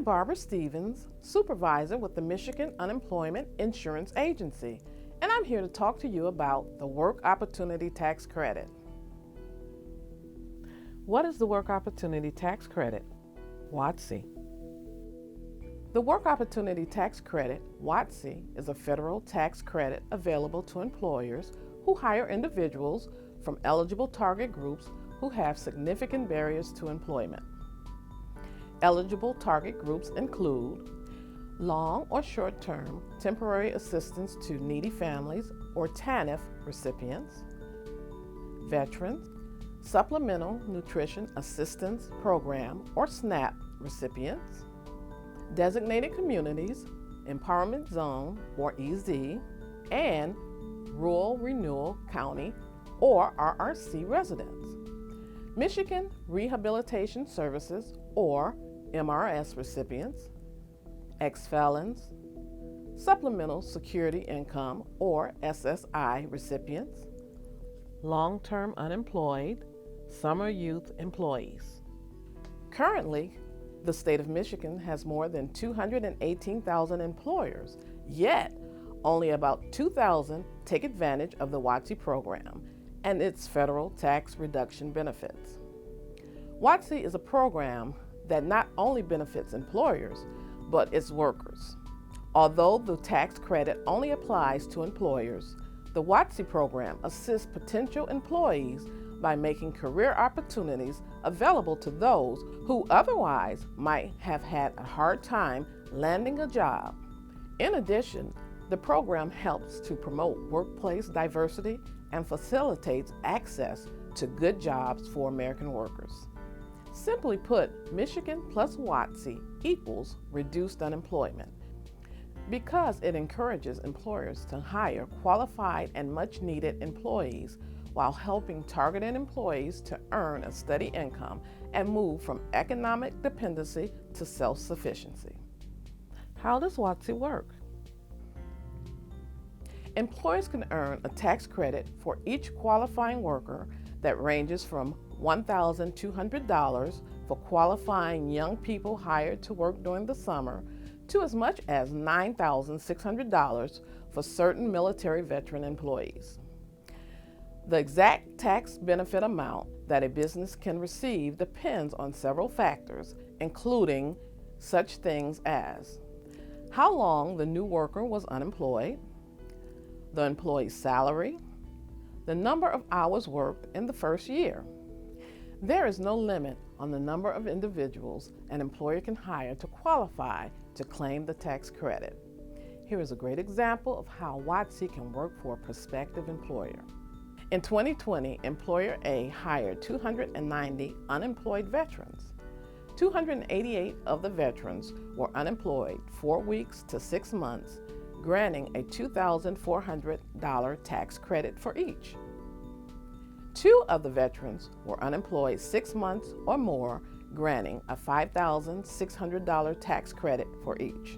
Barbara Stevens, supervisor with the Michigan Unemployment Insurance Agency, and I'm here to talk to you about the Work Opportunity Tax Credit. What is the Work Opportunity Tax Credit? WOTC. The Work Opportunity Tax Credit, WOTC, is a federal tax credit available to employers who hire individuals from eligible target groups who have significant barriers to employment. Eligible target groups include long or short-term temporary assistance to needy families or TANF recipients, veterans, Supplemental Nutrition Assistance Program or SNAP recipients, designated communities, Empowerment Zone or EZ, and Rural Renewal County or RRC residents, Michigan Rehabilitation Services or MRS recipients, ex-felons, Supplemental Security Income or SSI recipients, long-term unemployed, summer youth employees. Currently, the state of Michigan has more than 218,000 employers, yet only about 2,000 take advantage of the WOTC program and its federal tax reduction benefits. WOTC is a program that not only benefits employers, but its workers. Although the tax credit only applies to employers, the WOTC program assists potential employees by making career opportunities available to those who otherwise might have had a hard time landing a job. In addition, the program helps to promote workplace diversity and facilitates access to good jobs for American workers. Simply put, Michigan plus WOTC equals reduced unemployment, because it encourages employers to hire qualified and much-needed employees while helping targeted employees to earn a steady income and move from economic dependency to self-sufficiency. How does WOTC work? Employers can earn a tax credit for each qualifying worker that ranges from $1,200 for qualifying young people hired to work during the summer to as much as $9,600 for certain military veteran employees. The exact tax benefit amount that a business can receive depends on several factors, including such things as how long the new worker was unemployed, the employee's salary, the number of hours worked in the first year. There is no limit on the number of individuals an employer can hire to qualify to claim the tax credit. Here is a great example of how WOTC can work for a prospective employer. In 2020, Employer A hired 290 unemployed veterans. 288 of the veterans were unemployed 4 weeks to 6 months, granting a $2,400 tax credit for each. 2 of the veterans were unemployed 6 months or more, granting a $5,600 tax credit for each.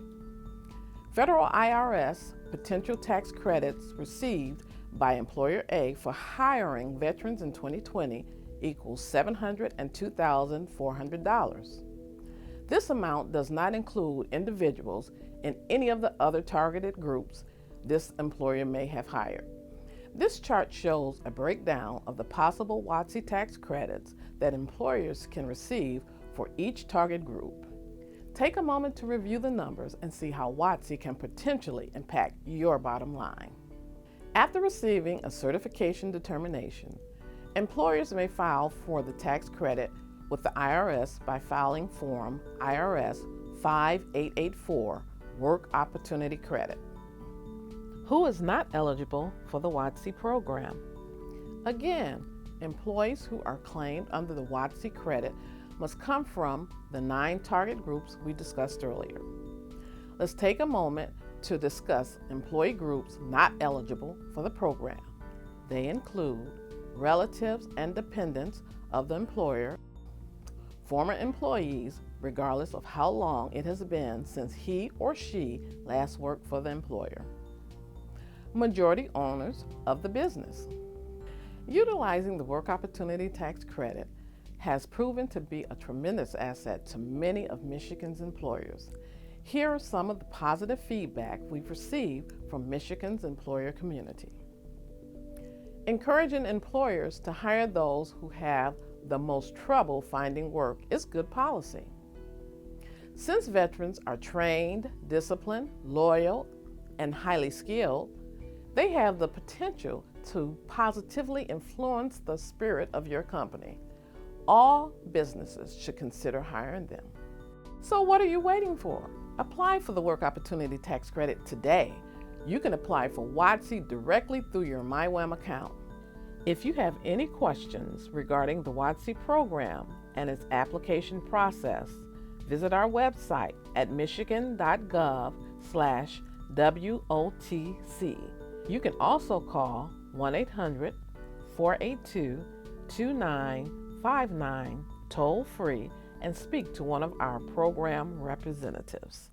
Federal IRS potential tax credits received by Employer A for hiring veterans in 2020 equals $702,400. This amount does not include individuals in any of the other targeted groups this employer may have hired. This chart shows a breakdown of the possible WOTC tax credits that employers can receive for each target group. Take a moment to review the numbers and see how WOTC can potentially impact your bottom line. After receiving a certification determination, employers may file for the tax credit with the IRS by filing Form IRS 5884, Work Opportunity Credit. Who is not eligible for the WOTC program? Again, employees who are claimed under the WOTC credit must come from the 9 target groups we discussed earlier. Let's take a moment to discuss employee groups not eligible for the program. They include relatives and dependents of the employer, former employees, regardless of how long it has been since he or she last worked for the employer, majority owners of the business. Utilizing the Work Opportunity Tax Credit has proven to be a tremendous asset to many of Michigan's employers. Here are some of the positive feedback we've received from Michigan's employer community. Encouraging employers to hire those who have the most trouble finding work is good policy. Since veterans are trained, disciplined, loyal, and highly skilled, they have the potential to positively influence the spirit of your company. All businesses should consider hiring them. So what are you waiting for? Apply for the Work Opportunity Tax Credit today. You can apply for WOTC directly through your MyWham account. If you have any questions regarding the WOTC program and its application process, visit our website at michigan.gov/WOTC. You can also call 1-800-482-2959 toll-free and speak to one of our program representatives.